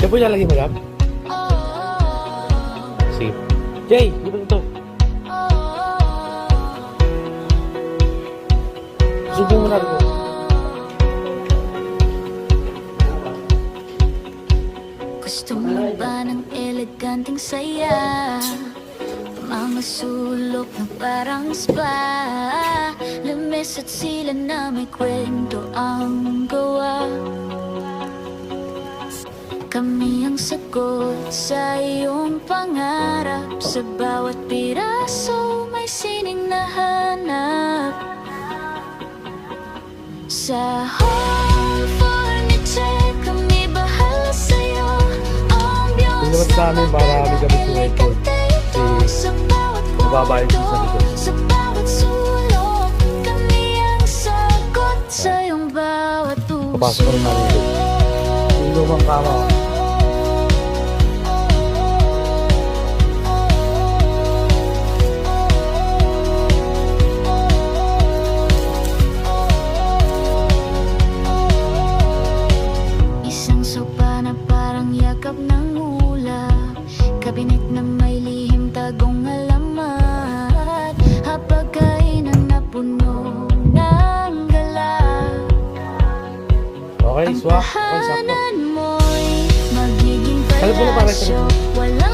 Yan po ilalagay mo lang? Sige. Jay, di ba ito? Subong mo na rin. Gusto mo ba ng eleganteng saya? Mga sulok na parang spa, lamis at sila na may kwento ang gawa. Kami ang sagot sa iyong pangarap. Sa bawat piraso may sining nahanap. Sa home furniture kami bahala sa'yo. Hindi naman sa amin para may gamit yung iPhone. Mababayan ko sa likod. Sa bawat sulok kami ang sagot sa iyong bawat puso. Papasok ko rin namin ito. Yung lumang kama. Isang sopa na parang yakap ng ulap, kabinet na may lihim tagong alamat, hapagkainan na puno ng galak. Okay, swak. Okay, sakto. Tahanan mo'y magiging Alam mo na parang palasyo, walang